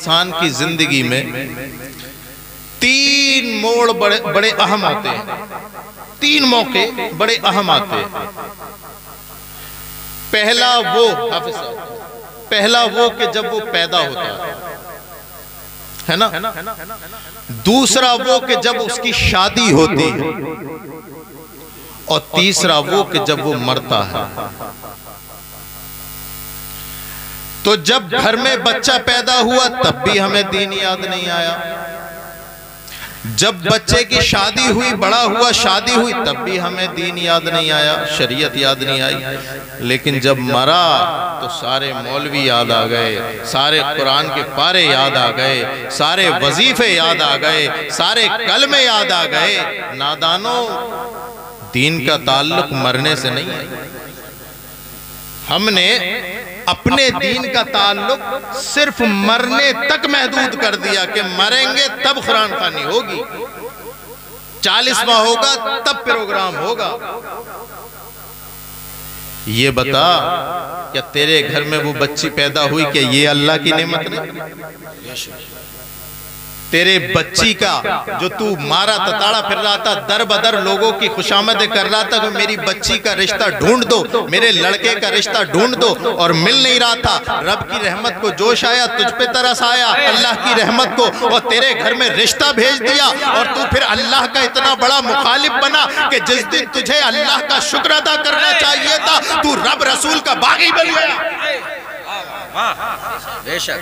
انسان کی زندگی میں تین موڑ بڑے اہم آتے ہیں، تین موقع بڑے اہم آتے ہیں۔ پہلا وہ حافظ صاحب، پہلا وہ کہ جب وہ پیدا ہوتا ہے نا، دوسرا وہ کہ جب اس کی شادی ہوتی ہے، اور تیسرا وہ کہ جب وہ مرتا ہے۔ تو جب گھر میں بچہ پیدا ہوا تب بھی ہمیں دین یاد نہیں آیا، جب بچے کی شادی ہوئی، بڑا ہوا، شادی ہوئی، تب بھی ہمیں دین یاد نہیں آیا، شریعت یاد نہیں آئی۔ لیکن جب مرا تو سارے مولوی یاد آ گئے، سارے قرآن کے پارے یاد آ گئے، سارے وظیفے یاد آ گئے، سارے کلمے یاد آ گئے۔ نادانوں، دین کا تعلق مرنے سے نہیں ہے۔ ہم نے اپنے دین کا تعلق صرف مرنے تک محدود کر دیا کہ مریں گے تب قرآن خوانی ہوگی، 40واں ہوگا تب پروگرام ہوگا۔ یہ بتا، کیا تیرے گھر میں وہ بچی پیدا ہوئی کہ یہ اللہ کی نعمت نہیں؟ تیرے بچی کا جو تو مارا تتاڑا پھر رہا تھا، در بدر لوگوں کی خوشامدیں کر رہا تھا کہ میری بچی کا رشتہ ڈھونڈ دو، میرے لڑکے کا رشتہ ڈھونڈ دو، اور مل نہیں رہا تھا۔ رب کی رحمت کو جوش آیا، تجھ پہ ترس آیا اللہ کی رحمت کو، اور تیرے گھر میں رشتہ بھیج دیا، اور تو پھر اللہ کا اتنا بڑا مخالف بنا کہ جس دن تجھے اللہ کا شکر ادا کرنا چاہیے تھا تو رب رسول کا باغی بن گیا۔ بے شک۔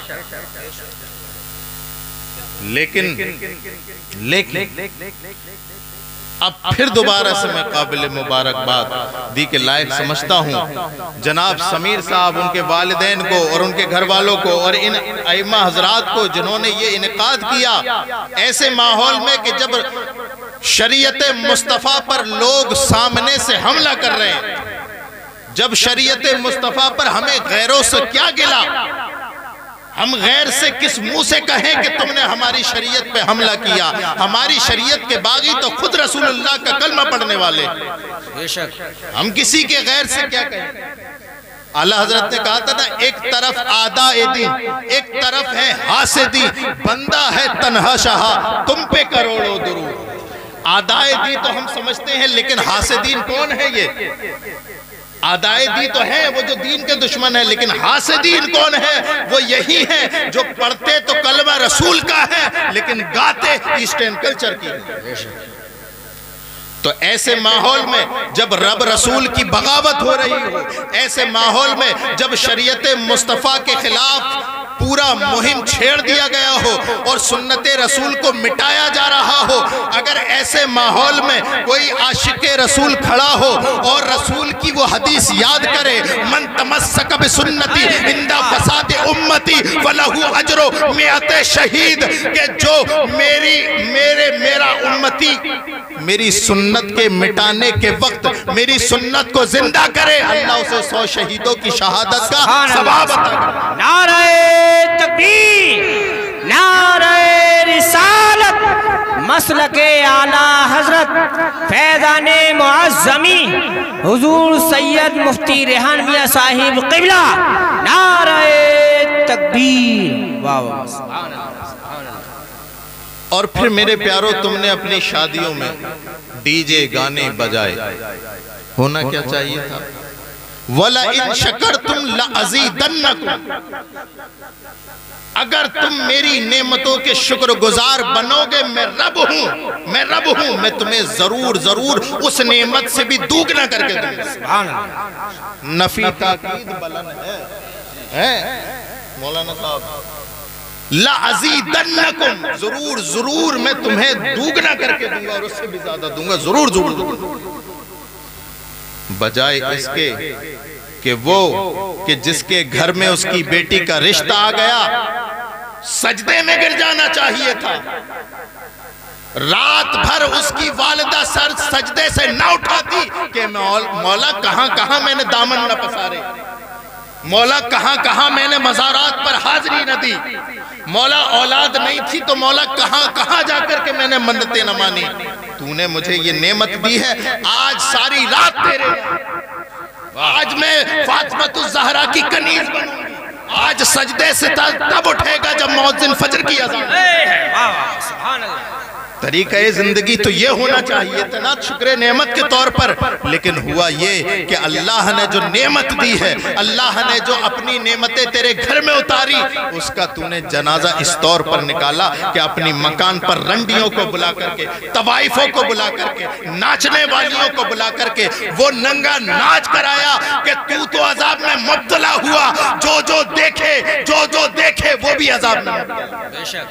لیکن اب پھر دوبارہ سے میں قابل مبارکباد دی کے لائق سمجھتا ہوں جناب سمیر صاحب، ان کے والدین کو اور ان کے گھر والوں کو اور ان ائمہ حضرات کو جنہوں نے یہ انعقاد کیا ایسے ماحول میں کہ جب شریعت مصطفیٰ پر لوگ سامنے سے حملہ کر رہے ہیں، جب شریعت مصطفیٰ پر ہمیں غیروں سے کیا گلا، ہم غیر سے کس منہ سے کہیں کہ تم نے ہماری شریعت پہ حملہ کیا؟ ہماری شریعت کے باغی تو خود رسول اللہ کا کلمہ پڑھنے والے، ہم کسی کے غیر سے کیا کہیں؟ اعلیٰ حضرت نے کہا تھا نا، ایک طرف آدائے دین، ایک طرف ہے حاسدی، بندہ ہے تنہا شاہ، تم پہ کروڑوں درود۔ آدائے دین تو ہم سمجھتے ہیں، لیکن حاسدین کون ہے؟ یہ آدائے دی تو ہے وہ جو دین کے دشمن ہے، لیکن حاسدین کون ہے؟ وہ یہی ہیں جو پڑھتے تو کلمہ رسول کا ہے لیکن گاتے ایسٹرن کلچر کی ہے۔ تو ایسے ماحول میں جب رب رسول کی بغاوت ہو رہی ہو، ایسے ماحول میں جب شریعت مصطفیٰ کے خلاف پورا مہم چھیڑ دیا گیا ہو اور سنت رسول کو مٹایا جا رہا ہو، اگر ایسے ماحول میں کوئی عاشق رسول کھڑا ہو اور رسول کی وہ حدیث یاد کرے، من تمسک بسنتی عند فساد امتی فلہ اجر مئت شہید، کہ جو میرا امتی میری سنت کے مٹانے کے وقت میری سنت کو زندہ کرے، اللہ اسے 100 شہیدوں کی شہادت کا ثواب عطا کرے۔ نعرہ تکبیر، نعرہ رسالت، مسلک اعلیٰ حضرت فیضان معظمی حضور سید مفتی ریحان میاں صاحب قبلہ، نعرہ تکبیر۔ واہ واہ، سبحان اللہ۔ اور پھر میرے پیاروں، تم نے اپنی شادیوں میں ڈی جے گانے بجائے، ہونا کیا چاہیے تھا؟ وَلَئِن شَكَرْتُمْ لَأَزِيدَنَّكُمْ، اگر تم میری نعمتوں کے شکر گزار بنو گے، میں رب ہوں، میں تمہیں ضرور اس نعمت سے بھی دوگنا کر کے دوں گا۔ نفی تاکید بلند ہے مولانا صاحب، لَأَزِيدَنَّكُمْ، ضرور میں تمہیں دوگنا کر کے دوں گا اور اس سے بھی زیادہ دوں گا، ضرور۔ بجائے اس کے کہ وہ کہ جس کے گھر میں اس کی بیٹی کا رشتہ آ گیا، سجدے میں گر جانا چاہیے تھا، رات بھر اس کی والدہ سر سجدے سے نہ اٹھاتی کہ مولا کہاں میں نے دامن نہ پسارے، مولا کہاں میں نے مزارات پر حاضری نہ دی، مولا اولاد نہیں تھی تو مولا کہاں جا کر کے میں نے منتیں نہ مانی، تو نے مجھے یہ نعمت دی ہے، آج ساری رات تیرے، آج میں فاطمہ الزہرا کی کنیز بنوں گی، آج سجدے سے تب اٹھے گا جب مؤذن فجر کی اذان۔ سبحان اللہ۔ طریقہ زندگی تو یہ ہونا چاہیے تھا نا شکر نعمت کے طور پر، لیکن ہوا یہ کہ اللہ نے جو نعمت دی ہے، اللہ نے جو اپنی نعمتیں تیرے گھر میں اتاری، اس کا تو نے جنازہ اس طور پر نکالا کہ اپنی مکان پر رنڈیوں کو بلا کر کے، طوائفوں کو بلا کر کے، ناچنے والیوں کو بلا کر کے وہ ننگا ناچ کرایا کہ تو عذاب میں مبتلا ہوا، جو دیکھے وہ بھی عذاب میں مبتلا، بے شک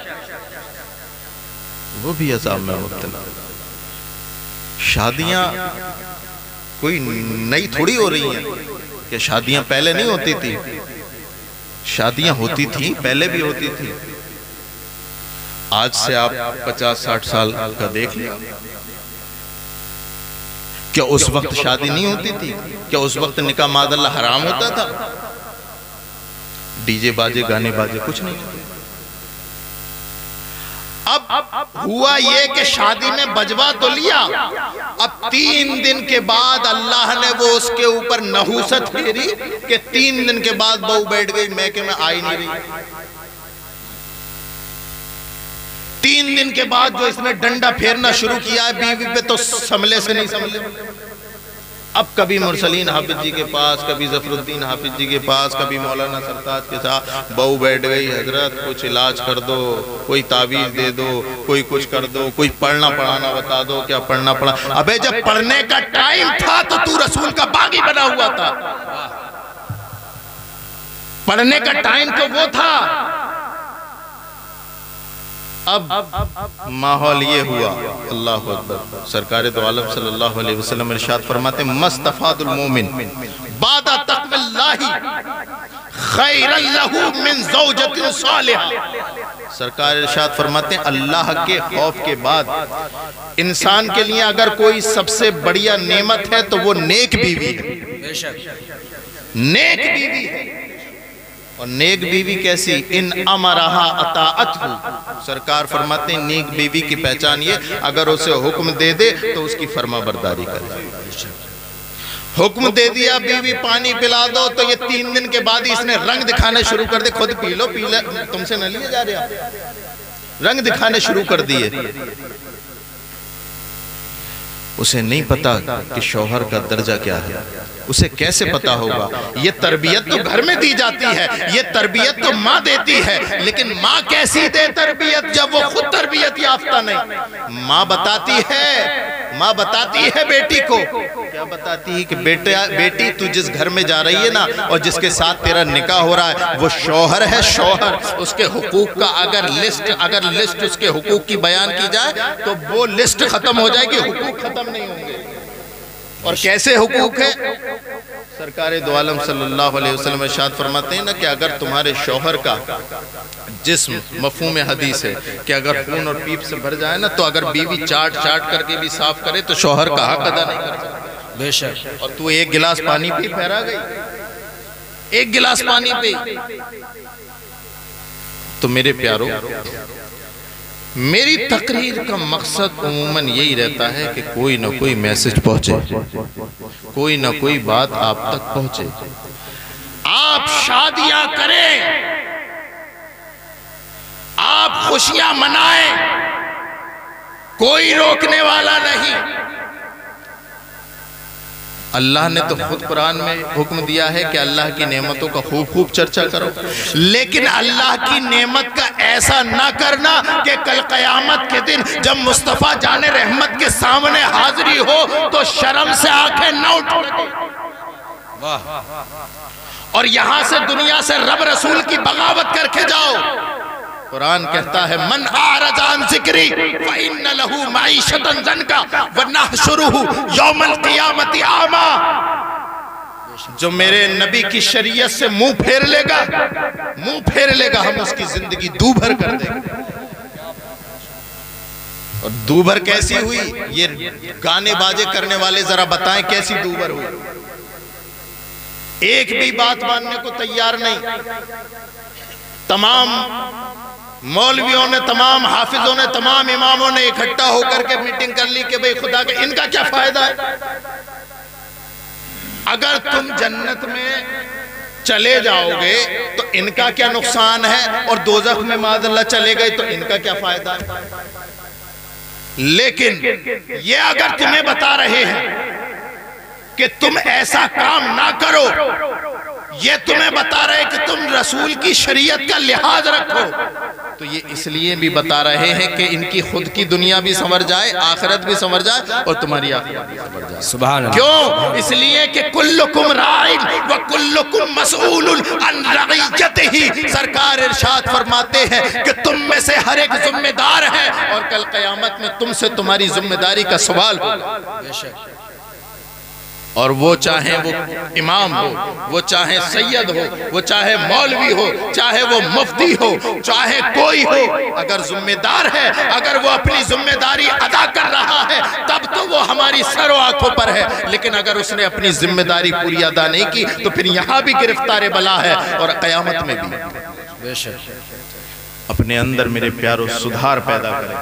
وہ بھی عذاب میں مبتلا۔ شادیاں کوئی نئی تھوڑی ہو رہی ہیں کہ شادیاں پہلے نہیں ہوتی تھی، شادیاں ہوتی تھی، پہلے بھی ہوتی تھی۔ آج سے آپ 50-60 سال کا دیکھ لیں، کیا اس وقت شادی نہیں ہوتی تھی؟ کیا اس وقت نکاح معاذ اللہ حرام ہوتا تھا؟ ڈی جے باجے، گانے باجے کچھ نہیں ہوتے۔ اب ہوا یہ کہ شادی میں بجوا تو لیا، اب 3 دن کے بعد اللہ نے وہ اس کے اوپر نحوست پھیری کہ 3 دن کے بعد بہو بیٹھ گئی میکے میں آئی نہیں رہی۔ 3 دن کے بعد جو اس نے ڈنڈا پھیرنا شروع کیا ہے بیوی پہ تو سملے سے نہیں سملے۔ اب کبھی مرسلین حافظ جی کے پاس، کبھی ظفر الدین حافظ جی کے پاس، کبھی مولانا سرتاج کے ساتھ، بہو بیٹھ گئی، حضرت کچھ علاج کر دو، کوئی تعویذ دے دو، کوئی کچھ کر دو، کوئی پڑھنا پڑھانا بتا دو، کیا پڑھنا پڑھا۔ ابے جب پڑھنے کا ٹائم تھا تو رسول کا باغی بنا ہوا تھا، پڑھنے کا ٹائم تو وہ تھا۔ اب ماحول یہ ہوا، اللہ اکبر، سرکار دو عالم صلی اللہ علیہ وسلم ارشاد فرماتے ہیں مستفاد المومن بعد تقوی اللہ خیر لہ من زوجت صالحہ۔ سرکار ارشاد فرماتے ہیں اللہ کے خوف کے بعد انسان کے لیے اگر کوئی سب سے بڑیا نعمت ہے تو وہ نیک بیوی ہے، نیک بیوی ہے۔ اور نیک بیوی کیسی؟ ان امرہا اطاعتہ، سرکار فرماتے ہیں نیک بیوی کی پہچان یہ اگر اسے حکم دے دے تو اس کی فرما برداری کرے۔ حکم دے دیا بیوی پانی پلا دو تو یہ 3 دن کے بعد ہی اس نے رنگ دکھانے شروع کر دے، خود پی لو، تم سے نہ لیے جا رہے آپ، رنگ دکھانے شروع کر دیے۔ اسے نہیں پتا کہ شوہر کا درجہ کیا ہے، اسے کیسے پتا ہوگا؟ یہ تربیت تو گھر میں دی جاتی ہے، یہ تربیت تو ماں دیتی ہے، لیکن ماں کیسی دے تربیت جب وہ خود تربیت یافتہ نہیں؟ ماں بتاتی ہے بیٹی کو، کیا بتاتی ہے کہ بیٹی تو جس گھر میں جا رہی ہے نا اور جس کے ساتھ تیرا نکاح ہو رہا ہے وہ شوہر ہے، شوہر اس کے حقوق کا اگر لسٹ اس کے حقوق کی بیان کی جائے تو وہ لسٹ ختم ہو جائے گی، حقوق ختم نہیں ہوں گے۔ اور کیسے حقوق ہے؟ سرکار دو عالم صلی اللہ علیہ وسلم ارشاد فرماتے ہیں نا کہ اگر تمہارے شوہر کا جسم، مفہوم حدیث ہے کہ اگر خون اور پیپ سے بھر جائے نا تو اگر بیوی چاٹ کر کے بھی صاف کرے تو شوہر کا حق ادا نہیں کر سکتا، بے شک۔ اور تو ایک گلاس پانی پی پھیرا گئی، ایک گلاس پانی پی۔ تو میرے پیارو، میری تقریر کا مقصد عموماً یہی رہتا ہے کہ کوئی نہ کوئی میسج پہنچے، کوئی نہ کوئی بات آپ تک پہنچے۔ آپ شادیاں کریں، آپ خوشیاں منائیں، کوئی روکنے والا نہیں۔ اللہ نے تو خود قرآن میں حکم دیا ہے کہ اللہ کی نعمتوں کا خوب چرچا کرو، لیکن اللہ کی نعمت کا ایسا نہ کرنا کہ کل قیامت کے دن جب مصطفیٰ جان رحمت کے سامنے حاضری ہو تو شرم سے آنکھیں نہ اٹھیں اور یہاں سے دنیا سے رب رسول کی بغاوت کر کے جاؤ۔ قرآن کہتا ہے من اعرض عن ذکری فإن له معیشۃ ضنکا ونحشرہ یوم القیامت اعمی۔ جو میرے نبی کی شریعت سے منہ پھیر لے گا ہم اس کی زندگی دو بھر کر دیں گے۔ اور دو بھر کیسی ہوئی؟ یہ گانے باجے کرنے والے ذرا بتائیں کیسی دو بھر ہوئی؟ ایک بھی بات ماننے کو تیار نہیں۔ تمام مولویوں نے، تمام حافظوں نے، تمام اماموں نے اکٹھا ہو کر کے میٹنگ کر لی کہ بھئی خدا کا ان کا کیا فائدہ ہے؟ اگر تم جنت میں چلے جاؤ گے تو ان کا کیا نقصان ہے، اور دوزخ میں معاذ اللہ چلے گئے تو ان کا کیا فائدہ ہے؟ لیکن یہ اگر تمہیں بتا رہے ہیں کہ تم ایسا کام نہ کرو، یہ تمہیں بتا رہے کہ تم رسول کی شریعت کا لحاظ رکھو، تو یہ اس لیے بھی بتا رہے ہیں کہ ان کی خود کی دنیا بھی سنور جائے، آخرت بھی سنور جائے، اور تمہاری آخرت بھی سنور جائے۔ سبحان اللہ۔ کیوں؟ اس لیے کہ کلکم راعٍ وکلکم مسئول عن رعیتہ۔ سرکار ارشاد فرماتے ہیں کہ تم میں سے ہر ایک ذمہ دار ہے، اور کل قیامت میں تم سے تمہاری ذمہ داری کا سوال ہوگا۔ بے شک۔ اور وہ چاہے وہ امام ہو، وہ چاہے سید ہو، وہ چاہے مولوی ہو، چاہے وہ مفتی ہو، چاہے کوئی ہو، اگر ذمہ دار ہے، اگر وہ اپنی ذمہ داری ادا کر رہا ہے، تب تو وہ ہماری سر و آنکھوں پر ہے، لیکن اگر اس نے اپنی ذمہ داری پوری ادا نہیں کی تو پھر یہاں بھی گرفتار بلا ہے اور قیامت میں بھی۔ بے شک۔ اپنے اندر میرے پیارو سدھار پیدا کریں،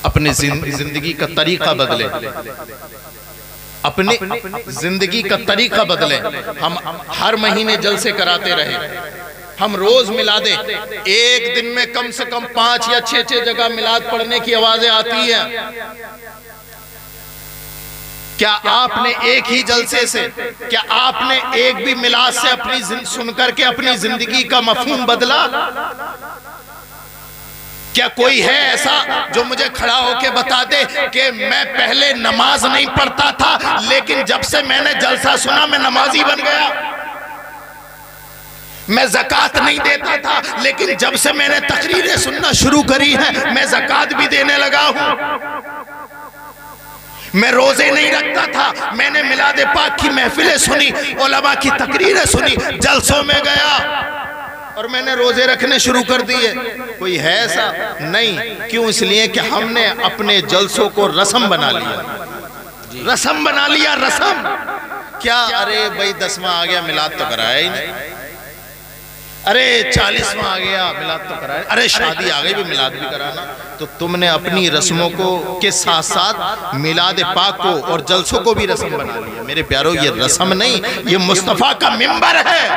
اپنی زندگی کا طریقہ بدلیں، اپنی زندگی کا طریقہ بدلیں۔ ہم ہر مہینے جلسے کراتے رہیں، ہم روز میلادیں، ایک دن میں کم سے کم 5 یا 6 جگہ میلاد پڑھنے کی آوازیں آتی ہیں۔ کیا آپ نے ایک ہی جلسے سے، کیا آپ نے ایک بھی میلاد سے اپنی سن کر کے اپنی زندگی کا مفہوم بدلا؟ کیا کوئی ہے ایسا جو مجھے کھڑا ہو کے بتا دے کہ میں پہلے نماز نہیں پڑھتا تھا، لیکن جب سے میں نے جلسہ سنا میں نمازی بن گیا؟ میں زکوٰۃ نہیں دیتا تھا، لیکن جب سے میں نے تقریریں سننا شروع کری ہے میں زکوٰۃ بھی دینے لگا ہوں۔ میں روزے نہیں رکھتا تھا، میں نے میلاد پاک کی محفلیں سنی، علماء کی تقریریں سنی، جلسوں میں گیا اور میں نے روزے رکھنے شروع کر دیے۔ کوئی ہے ایسا؟ نہیں۔ کیوں؟ اس لیے کہ ہم نے اپنے جلسوں کو رسم بنا لیا، رسم بنا لیا، رسم کیا؟ ارے بھائی 10واں آ گیا میلاد تو کرایا ہی نہیں، ارے 40واں آ گیا میلاد تو کرایا، ارے شادی آ گئی بھی میلاد بھی کرانا۔ تو تم نے اپنی رسموں کو کے ساتھ ساتھ میلاد پاک کو اور جلسوں کو بھی رسم بنا لیا۔ میرے پیارو یہ رسم نہیں، یہ مصطفیٰ کا منبر ہے،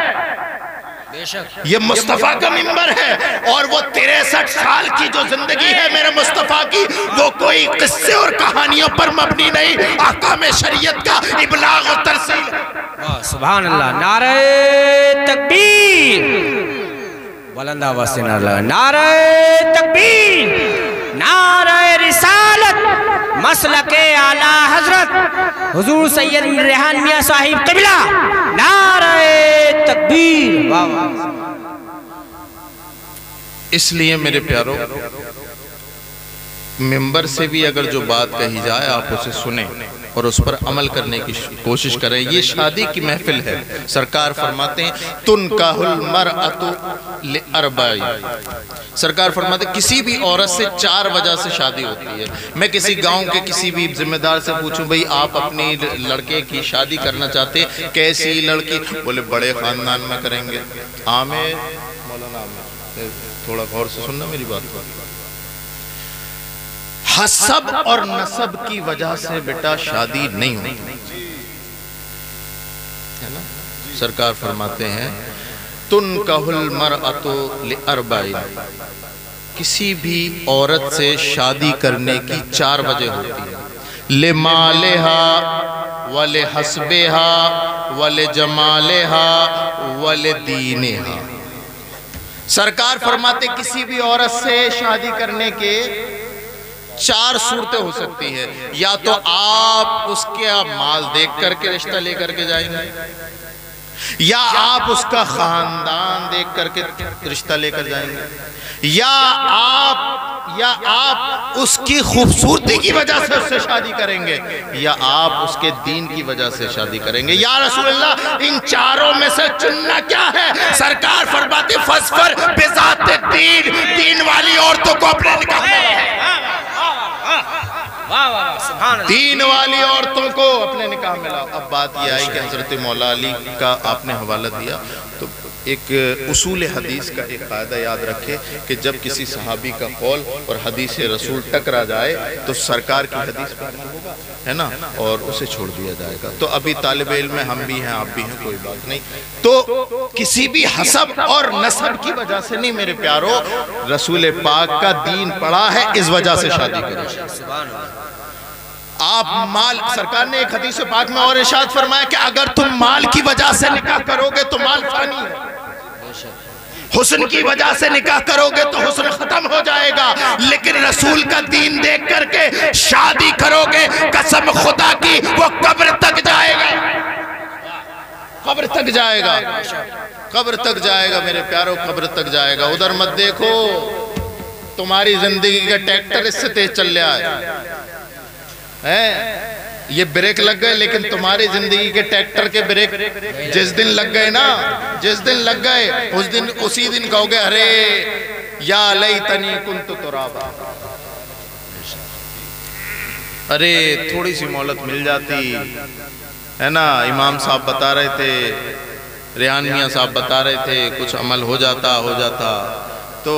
یہ مصطفیٰ کا منبر ہے، اور وہ 63 سال کی جو زندگی ہے میرے مصطفیٰ کی، وہ کوئی قصے اور کہانیوں پر مبنی نہیں، احکام شریعت کا ابلاغ و ترسیل۔ سبحان اللہ۔ نعرہ تکبیر، بلند آواز سے نعرہ تکبیر، نعرہ رسالت، مسلک اعلیٰ حضرت حضور سید ریحان میاں صاحب قبلہ، نعرہ تکبیر۔ اس لیے میرے پیارو منبر سے بھی اگر جو بات کہی جائے آپ اسے سنیں اور اس پر عمل کرنے کی کوشش کریں۔ یہ شادی کی محفل ہے، سرکار فرماتے ہیں تنکح المرأة لأربع۔ سرکار فرماتے ہیں کسی بھی عورت سے 4 وجہ سے شادی ہوتی ہے۔ میں کسی گاؤں کے کسی بھی ذمہ دار سے پوچھوں بھئی آپ اپنی لڑکے کی شادی کرنا چاہتے ہیں، کیسی لڑکی؟ بولے بڑے خاندان میں کریں گے۔ عامر مولانا عامر، تھوڑا غور سے سننا میری بات کو۔ حسب اور نسب کی وجہ سے بیٹا شادی نہیں ہوتی ہے نا۔ سرکار فرماتے ہیں تنکح المرأة لأربع، کسی بھی عورت سے شادی کرنے کی 4 وجہ ہوتی ہے، لمالها ولحسبها ولجمالها ولدینها۔ سرکار فرماتے کسی بھی عورت سے شادی کرنے کے 4 صورتیں ہو سکتی ہے، یا تو آپ اس کا مال دیکھ کر کے رشتہ لے کر کے جائیں گے، یا آپ اس کا خاندان دیکھ کر کے رشتہ لے کر جائیں گے، یا آپ اس کی خوبصورتی کی وجہ سے اس سے شادی کریں گے، یا آپ اس کے دین کی وجہ سے شادی کریں گے۔ یا رسول اللہ ان 4 میں سے چننا کیا ہے؟ سرکار فرماتے فاظفر بذات الدین، دین والی عورتوں کو اپنے نکاح میں دین والی عورتوں کو اپنے نکاح میں لاؤ۔ اب بات یہ آئی کہ حضرت مولا علی کا آپ نے حوالہ دیا، تو ایک اصول حدیث کا ایک قاعدہ یاد رکھے کہ جب کسی صحابی کا قول اور حدیث رسول ٹکرا جائے تو سرکار کی حدیث پر عمل ہوگا، ہے نا، اور اسے چھوڑ دیا جائے گا۔ تو ابھی طالب علم میں ہم بھی ہیں، آپ بھی ہیں، کوئی بات نہیں۔ تو کسی بھی حسب اور نسب کی وجہ سے نہیں میرے پیارو، رسول پاک کا دین پڑھا ہے، اس وجہ سے شادی کریں۔ آپ مال، سرکار نے ایک حدیث پاک میں اور ارشاد فرمایا کہ اگر تم مال کی وجہ سے نکاح کرو گے تو مال فانی ہے، حسن کی وجہ سے نکاح کرو گے تو حسن ختم ہو جائے گا، لیکن رسول کا دین دیکھ کر کے شادی کرو گے، قسم خدا کی وہ قبر تک جائے گا، قبر تک جائے گا، قبر تک جائے گا میرے پیارو، قبر تک جائے گا۔ ادھر مت دیکھو، تمہاری زندگی کا ٹریکٹر اس سے تیز چل رہا ہے، یہ بریک لگ گئے، لیکن تمہاری زندگی کے ٹریکٹر کے بریک جس دن لگ گئے نا، جس دن لگ گئے اسی دن کہو گے ارے یا لیتنی کنت ترابا، ارے تھوڑی سی مہلت مل جاتی، ہے نا۔ امام صاحب بتا رہے تھے، ریحان میاں صاحب بتا رہے تھے، کچھ عمل ہو جاتا تو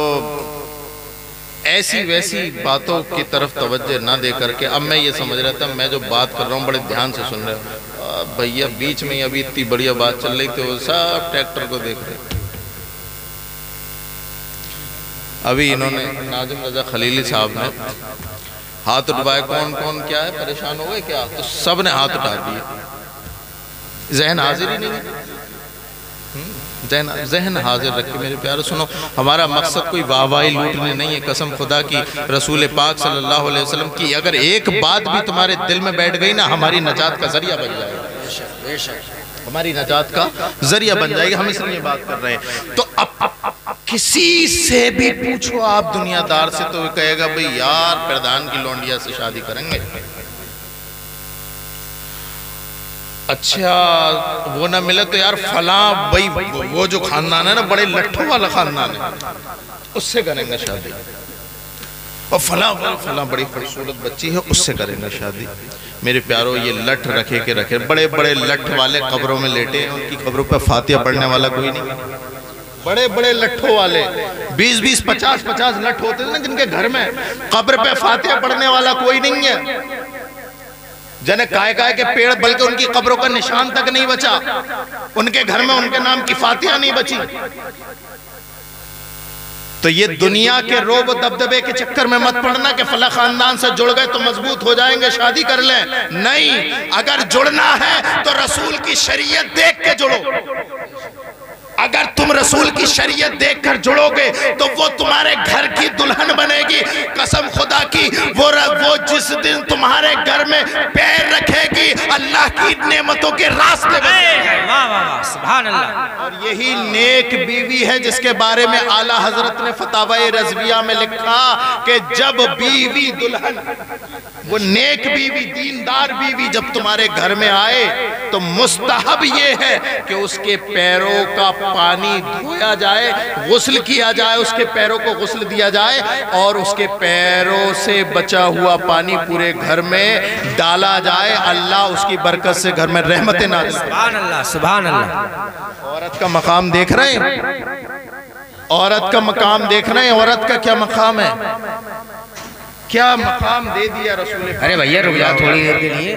ایسی ویسی باتوں کی طرف توجہ نہ دے کر کے اب میں یہ سمجھ رہا تھا، میں جو بات کر رہا ہوں بڑے دھیان سے سن رہے ہوں، بھئیہ بیچ میں ابھی اتنی بڑی بات چل رہی تھی، وہ سب ٹریکٹر کو دیکھ رہے تھے۔ ابھی انہوں نے ناظم رضا خلیلی صاحب نے ہاتھ اٹھوائے، کون کیا ہے، پریشان ہو گئے کیا؟ تو سب نے ہاتھ اٹھا دیے، ذہن حاضر ہی نہیں ہے، ذہن حاضر رکھے میرے پیارے۔ سنو، ہمارا مقصد کوئی واہوائی لوٹنے نہیں ہے، قسم خدا کی رسول پاک صلی اللہ علیہ وسلم کی اگر ایک بات بھی تمہارے دل میں بیٹھ گئی نا، ہماری نجات کا ذریعہ بن جائے گا، ہماری نجات کا ذریعہ بن جائے گا، ہم اس لیے بات کر رہے ہیں۔ تو اب کسی سے بھی پوچھو آپ دنیا دار سے تو وہ کہے گا بھئی یار پردھان کی لونڈیا سے شادی کریں گے، اچھا وہ نہ ملے تو یار فلاں بھئی وہ جو خاندان ہے نا بڑے لٹھوں والا خاندان ہے، اس سے کریں گے شادی، اور فلاں بڑی خوبصورت بچی ہے، اس سے کریں گے شادی۔ میرے پیارو یہ لٹھ رکھے کے رکھے، بڑے بڑے لٹھ والے قبروں میں لیٹے ہیں، ان کی قبروں پہ فاتحہ پڑھنے والا کوئی نہیں، بڑے بڑے لٹھوں والے 20 50 لٹھ ہوتے ہیں نا جن کے گھر میں، قبر پہ فاتحہ پڑھنے والا کوئی نہیں ہے، جنہیں کائے کے پیڑ بلکہ ان کی قبروں کا نشان تک نہیں بچا، ان کے گھر میں ان کے نام کی فاتحہ نہیں بچی۔ تو یہ دنیا کے روب و دبدبے کے چکر میں مت پڑنا کہ فلاں خاندان سے جڑ گئے تو مضبوط ہو جائیں گے، شادی کر لیں، نہیں، اگر جڑنا ہے تو رسول کی شریعت دیکھ کے جڑو، اگر تم رسول کی شریعت دیکھ کر جڑو گے تو وہ تمہارے گھر کی دلہن بنے گی، قسم خدا کی وہ جس دن تمہارے گھر میں پیر رکھے گی اللہ کی نعمتوں کے راستے بنے گی، سبحان اللہ۔ اور یہی نیک بیوی ہے جس کے بارے میں اعلیٰ حضرت نے فتاوی رضویہ میں لکھا کہ جب بیوی دلہن، وہ نیک بیوی دیندار بیوی جب تمہارے گھر میں آئے تو مستحب یہ ہے کہ اس کے پیروں کا پانی دھویا جائے، غسل کیا جائے، اس کے پیروں کو غسل دیا جائے اور اس کے پیروں سے بچا ہوا پانی پورے گھر میں ڈالا جائے، اللہ اس کی برکت سے گھر میں رحمت نازل کرے۔ سبحان اللہ، سبحان اللہ۔ عورت کا مقام دیکھ رہے ہیں، عورت کا مقام دیکھ رہے ہیں، عورت کا کیا مقام ہے، کیا مقام دے دیا رسول اللہ۔ ارے بھئیہ رک جاؤ تھوڑی دیر کے لیے،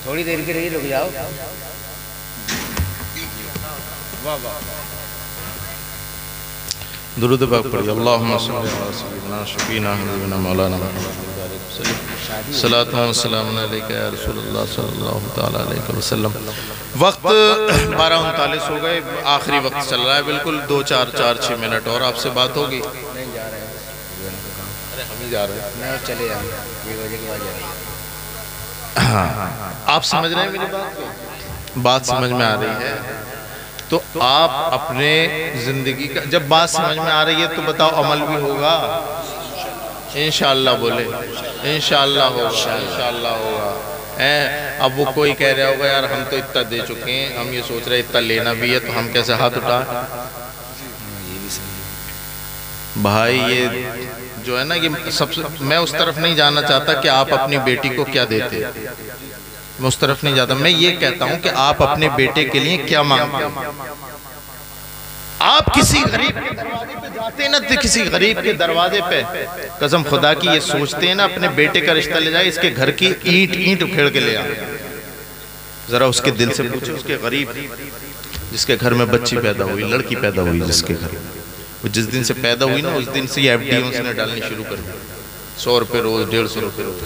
تھوڑی دیر کے لیے رک جاؤ۔ درود پاک پڑھئے، اللہم صلی اللہ علیہ وسلم شفینا حبیبنا مولانا صلاۃ و سلام علیکہ یا رسول اللہ صلی اللہ علیہ وسلم۔ وقت 12:39 ہو گئے، آخری وقت چل رہا ہے، بالکل 2 4 6 منٹ اور آپ سے بات ہوگی۔ نہیں جا رہے ہیں، ہم ہی جا رہے ہیں، نہیں چلے جائیں، 1 بجے کے بعد جا رہے ہیں۔ ہاں آپ سمجھ رہے ہیں میری بات کو؟ بات سمجھ میں آ رہی ہے تو آپ اپنے زندگی کا جب بات سمجھ میں آ رہی ہے تو بتاؤ عمل بھی ہوگا، انشاءاللہ بولے، انشاءاللہ ہوگا، انشاءاللہ ہوگا۔ اب وہ کوئی کہہ رہا ہوگا یار ہم تو اتنا دے چکے ہیں، ہم یہ سوچ رہے اتنا لینا بھی ہے تو ہم کیسے ہاتھ اٹھائیں؟ بھائی یہ جو ہے نا یہ میں اس طرف نہیں جانا چاہتا کہ آپ اپنی بیٹی کو کیا دیتے، میں اس طرف نہیں جاتا، میں یہ کہتا ہوں کہ آپ اپنے بیٹے کے لیے کیا مانگتے ہیں، آپ کسی غریب کے دروازے پہ جاتے ہیں نا، کسی غریب کے دروازے پہ قسم خدا کی یہ سوچتے ہیں نا اپنے بیٹے کا رشتہ لے جائے، اس کے گھر کی اینٹ اکھیڑ کے لے آئے. ذرا اس کے دل سے پوچھو، اس کے غریب جس کے گھر میں بچی پیدا ہوئی، لڑکی پیدا ہوئی، جس کے گھر وہ جس دن سے پیدا ہوئی نا اس دن سے یہ FD اس نے ڈالنی شروع کر دی. 100 روپے روز، 150 روپے روز.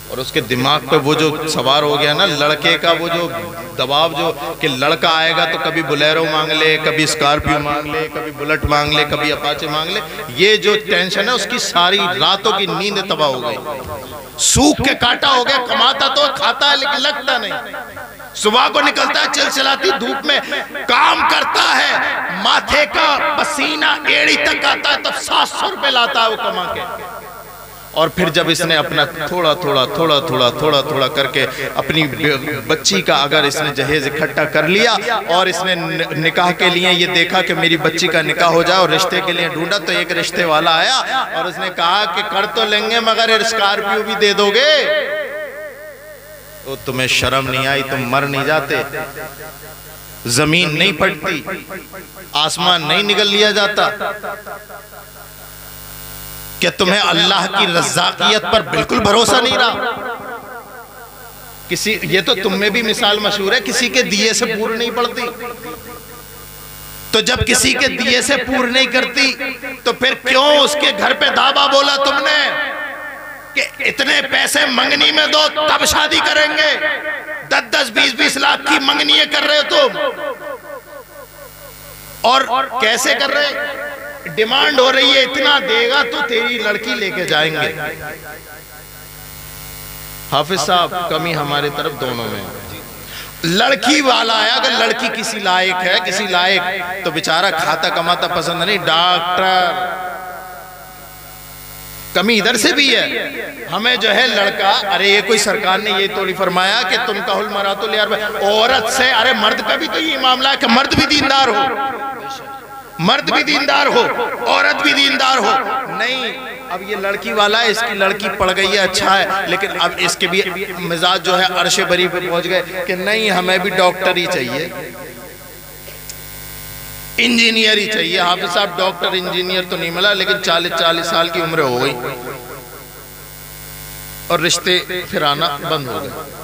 اور اس کے دماغ پہ وہ جو سوار ہو گیا نا لڑکے کا وہ جو دباؤ، جو کہ لڑکا آئے گا تو کبھی بلیرو مانگ لے، کبھی اسکارپیو مانگ لے، کبھی بلٹ مانگ لے، کبھی اپاچے مانگ لے. یہ جو ٹینشن ہے اس کی ساری راتوں کی نیند تباہ ہو گئی. سوکھ کے کاٹا ہو گیا، کماتا تو کھاتا ہے لیکن لگتا نہیں. صبح کو نکلتا ہے چلچلاتی دھوپ میں کام کرتا ہے، ماتھے کا پسینہ ایڑی تک آتا ہے، تب 700 روپے لاتا ہے وہ کما کے. اور پھر جب اس نے اپنا تھوڑا تھوڑا کر کے اپنی بچی کا اگر اس نے جہیز اکٹھا کر لیا اور اس نے نکاح کے لیے یہ دیکھا کہ میری بچی کا نکاح ہو جائے اور رشتے کے لیے ڈھونڈا، تو ایک رشتے والا آیا اور اس نے کہا کہ کر تو لیں گے مگر اسکارپیو بھی دے دو گے. تو تمہیں شرم نہیں آئی؟ تم مر نہیں جاتے؟ زمین نہیں پھٹتی؟ آسمان نہیں نگل لیا جاتا؟ کہ تمہیں اللہ کی رزاقیت پر بالکل بھروسہ نہیں رہا؟ یہ تو تم میں بھی مثال مشہور ہے، کسی کے دیے سے پور نہیں پڑتی. تو جب کسی کے دیے سے پور نہیں کرتی تو پھر کیوں اس کے گھر پہ دعویٰ بولا تم نے کہ اتنے پیسے منگنی میں دو تب شادی کریں گے؟ 10 20 لاکھ کی منگنی کر رہے ہو تم. اور کیسے کر رہے؟ ڈیمانڈ ہو رہی ہے اتنا دے گا تو تیری لڑکی لے کے جائیں گے. حافظ صاحب کمی ہمارے طرف دونوں میں. لڑکی والا ہے، اگر لڑکی کسی لائق ہے، کسی لائق تو بیچارہ کھاتا کماتا پسند نہیں. ڈاکٹر کمی ادھر سے بھی ہے. ہمیں جو ہے لڑکا، ارے یہ کوئی سرکار نے یہ تو نہیں فرمایا کہ تم کا المراتو لیار عورت سے، ارے مرد کا بھی تو یہ معاملہ ہے کہ مرد بھی دیندار ہو، مرد بھی دیندار ہو، عورت بھی دیندار ہو. نہیں، اب یہ لڑکی والا ہے، اس کی لڑکی پڑ گئی ہے، اچھا ہے، لیکن اب اس کے بھی مزاج جو ہے عرش بری پہ پہنچ گئے کہ نہیں ہمیں بھی ڈاکٹر ہی چاہیے، انجینئر ہی چاہیے. حافظ صاحب ڈاکٹر انجینئر تو نہیں ملا، لیکن 40 سال کی عمر ہو گئی اور رشتے پھر آنا بند ہو گئے.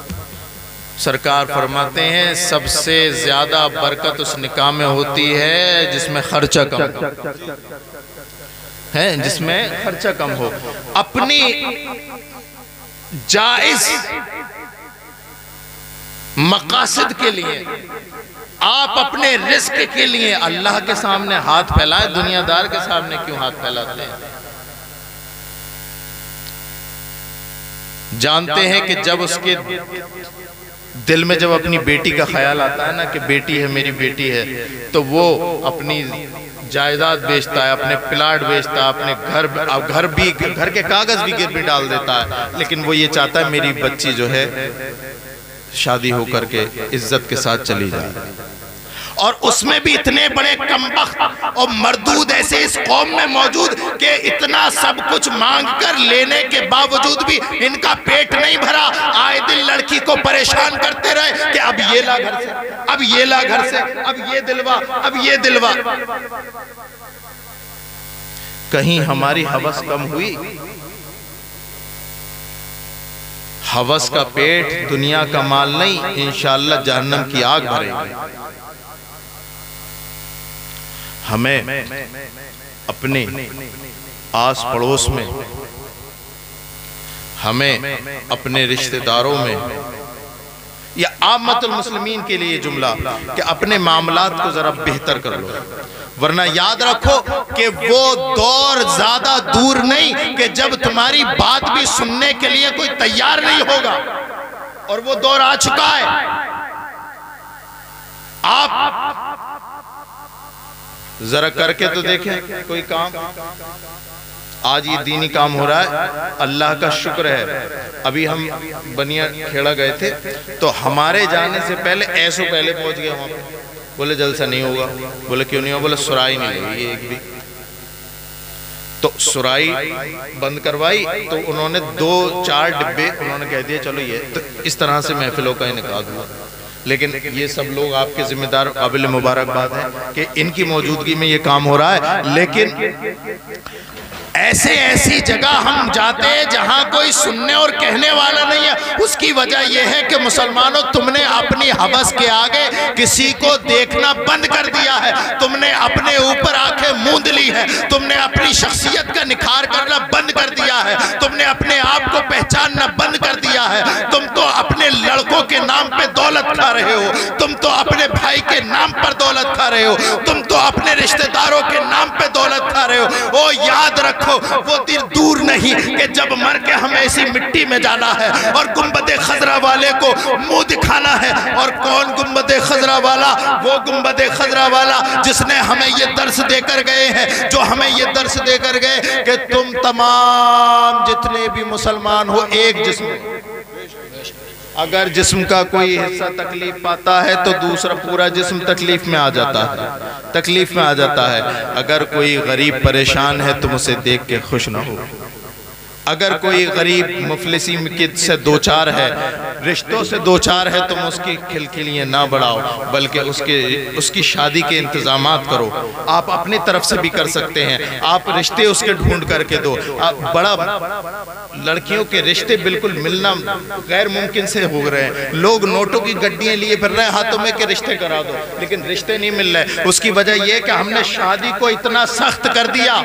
سرکار فرماتے ہیں سب سے زیادہ برکت اس نکاح میں ہوتی ہے جس میں خرچہ کم ہے، جس میں خرچہ کم ہو. اپنی جائز مقاصد کے لیے، آپ اپنے رزق کے لیے اللہ کے سامنے ہاتھ پھیلائیں، دنیا دار کے سامنے کیوں ہاتھ پھیلاتے ہیں؟ جانتے ہیں کہ جب اس کے دل میں جب اپنی بیٹی کا خیال آتا ہے نا کہ بیٹی ہے، میری بیٹی ہے، تو وہ اپنی جائیداد بیچتا ہے، اپنے پلاٹ بیچتا ہے، اپنے گھر کے کاغذ بھی گروی ڈال دیتا ہے، لیکن وہ یہ چاہتا ہے میری بچی جو ہے شادی ہو کر کے عزت کے ساتھ چلی جائے. اور اس میں بھی اتنے بڑے کمبخت اور مردود ایسے اس قوم میں موجود کہ اتنا سب کچھ مانگ کر لینے کے باوجود بھی ان کا پیٹ نہیں بھرا. آئے دن لڑکی کو پریشان کرتے رہے کہ اب یہ لا گھر سے، اب یہ لا گھر سے، اب یہ دلوا، اب یہ دلوا. کہیں ہماری ہوس کم ہوئی؟ ہوس کا پیٹ دنیا کا مال نہیں، انشاءاللہ جہنم کی آگ بھرے گی. ہمیں اپنے آس پڑوس میں، ہمیں اپنے رشتہ داروں میں، یا عامت المسلمین کے لیے جملہ کہ اپنے معاملات کو ذرا بہتر کر لو. ورنہ یاد رکھو کہ وہ دور زیادہ دور نہیں کہ جب تمہاری بات بھی سننے کے لیے کوئی تیار نہیں ہوگا، اور وہ دور آ چکا ہے. آپ ذرا کر کے تو دیکھیں کوئی کام. آج یہ دینی کام ہو رہا ہے، اللہ کا شکر ہے. ابھی ہم بنیا کھیڑا گئے تھے تو ہمارے جانے سے پہلے ایسو پہلے پہنچ گئے وہاں پہ. بولے جلسہ نہیں ہوگا. بولے کیوں نہیں ہوگا؟ بولے سرائی نہیں لگی ایک بھی. تو سرائی بند کروائی تو انہوں نے 2-4 ڈبے انہوں نے کہہ دیا چلو یہ تو اس طرح سے محفلوں کا انعقاد ہوا. لیکن یہ سب لوگ آپ کے ذمہ دار قابل مبارکباد ہیں کہ ان کی موجودگی میں یہ کام ہو رہا ہے. لیکن ایسی جگہ ہم جاتے ہیں جہاں کوئی سننے اور کہنے والا نہیں ہے. اس کی وجہ یہ ہے کہ مسلمانوں تم نے اپنی حوث کے آگے کسی کو دیکھنا بند کر دیا ہے. تم نے اپنے اوپر آنکھیں موند لی ہے. تم نے اپنی شخصیت کا نکھار کرنا بند کر دیا ہے. تم نے اپنے آپ کو پہچاننا بند کر دیا ہے. تم تو اپنے لڑکوں کے نام پہ دولت کھا رہے ہو. تم تو اپنے بھائی کے نام پر دولت کھا رہے ہو. تم تو اپنے رشتہ داروں کے نام پہ دولت کھا رہے ہو. او یاد رکھو وہ دن دور نہیں کہ جب مر کے ہمیں اسی مٹی میں جانا ہے اور گنبد خضرا والے کو منہ دکھانا ہے. اور کون گنبد خضرا والا؟ وہ گنبد خضرا والا جس نے ہمیں یہ درس دے کر گئے ہیں، جو ہمیں یہ درس دے کر گئے کہ تم تمام جتنے بھی مسلمان ہو ایک جسم. اگر جسم کا کوئی حصہ تکلیف پاتا ہے تو دوسرا پورا جسم تکلیف میں آ جاتا ہے، تکلیف میں آ جاتا ہے. اگر کوئی غریب پریشان ہے تم اسے دیکھ کے خوش نہ ہو. اگر کوئی غریب مفلسی سے دوچار ہے، رشتوں سے دوچار ہے، تم اس کی کھلکھلیاں نہ بڑھاؤ بلکہ اس کی شادی کے انتظامات کرو. آپ اپنی طرف سے بھی کر سکتے ہیں. آپ رشتے اس کے ڈھونڈ کر کے دو. بڑا لڑکیوں کے رشتے بالکل ملنا غیر ممکن سے ہو رہے ہیں. لوگ نوٹوں کی گڈیاں لیے پھر رہے ہاتھوں میں کہ رشتے کرا دو، لیکن رشتے نہیں مل رہے. اس کی وجہ یہ کہ ہم نے شادی کو اتنا سخت کر دیا،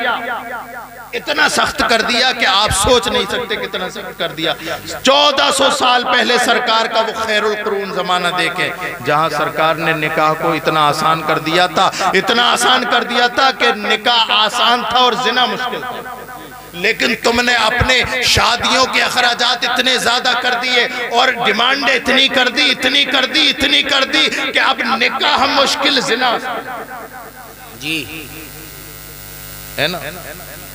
اتنا سخت کر دیا کہ آپ سوچ نہیں سکتے کتنا سخت کر دیا. 1400 سال پہلے سرکار کا وہ خیر القرون زمانہ دیکھیں جہاں سرکار نے نکاح کو اتنا آسان کر دیا تھا، اتنا آسان کر دیا تھا کہ نکاح آسان تھا اور زنا مشکل تھا. لیکن تم نے اپنے شادیوں کے اخراجات اتنے زیادہ کر دیے اور ڈیمانڈیں اتنی کر دی، اتنی کر دی، اتنی کر دی کہ اب نکاح مشکل، زنا جی ہے نا.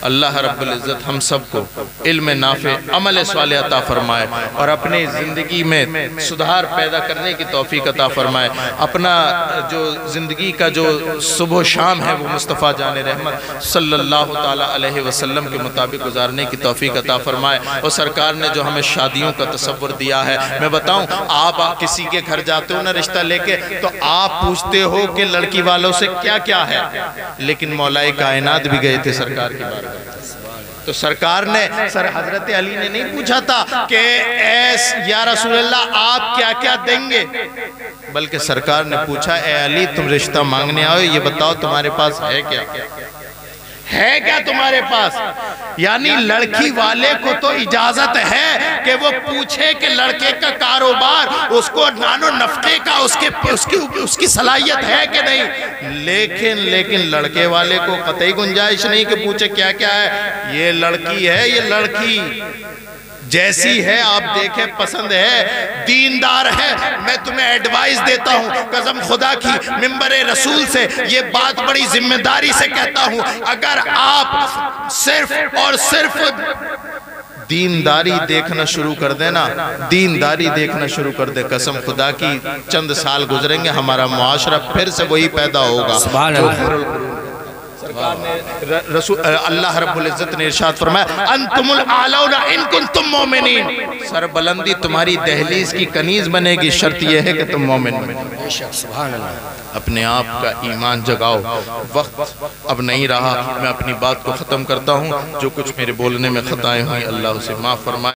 اللہ رب العزت ہم سب کو علم نافع، عمل صالح عطا فرمائے اور اپنی زندگی میں سدھار پیدا کرنے کی توفیق عطا فرمائے. اپنا جو زندگی کا جو صبح و شام ہے وہ مصطفیٰ جان رحمت صلی اللہ تعالیٰ علیہ وسلم کے مطابق گزارنے کی توفیق عطا فرمائے. اور سرکار نے جو ہمیں شادیوں کا تصور دیا ہے، میں بتاؤں آپ کسی کے گھر جاتے ہو نا رشتہ لے کے تو آپ پوچھتے ہو کہ لڑکی والوں سے کیا کیا ہے، لیکن مولا کائنات بھی گئے تھے سرکار کی بارگاہ. تو سرکار نے حضرت علی نے نہیں پوچھا تھا کہ یا رسول اللہ آپ کیا کیا دیں گے، بلکہ سرکار نے پوچھا اے علی تم رشتہ مانگنے آؤ، یہ بتاؤ تمہارے پاس ہے کیا، ہے کیا تمہارے پاس. یعنی لڑکی والے کو تو اجازت ہے کہ وہ پوچھے کہ لڑکے کا کاروبار، اس کو نانو نفقے کا اس کی صلاحیت ہے کہ نہیں. لیکن لڑکے والے کو قطعی گنجائش نہیں کہ پوچھے کیا کیا ہے. یہ لڑکی ہے، یہ لڑکی جیسی ہے آپ دیکھیں، پسند ہے، دیندار ہے. میں تمہیں ایڈوائز دیتا ہوں قسم خدا کی منبر رسول سے یہ بات بڑی ذمہ داری سے کہتا ہوں، اگر آپ صرف اور صرف دینداری دیکھنا شروع کر دینا، دینداری دیکھنا شروع کر دے، قسم خدا کی چند سال گزریں گے ہمارا معاشرہ پھر سے وہی پیدا ہوگا. سبحان اللہ. سرکار نے اللہ رب العزت نے ارشاد فرمایا انتم الاعلون ان کنتم مومنین. سر بلندی تمہاری دہلیز کی کنیز بنے گی، شرط یہ ہے کہ تم مومن بنو. بے شک سبحان اللہ. اپنے آپ کا ایمان جگاؤ. وقت اب نہیں رہا، میں اپنی بات کو ختم کرتا ہوں. جو کچھ میرے بولنے میں خطائیں ہوئی اللہ اسے معاف فرمائے.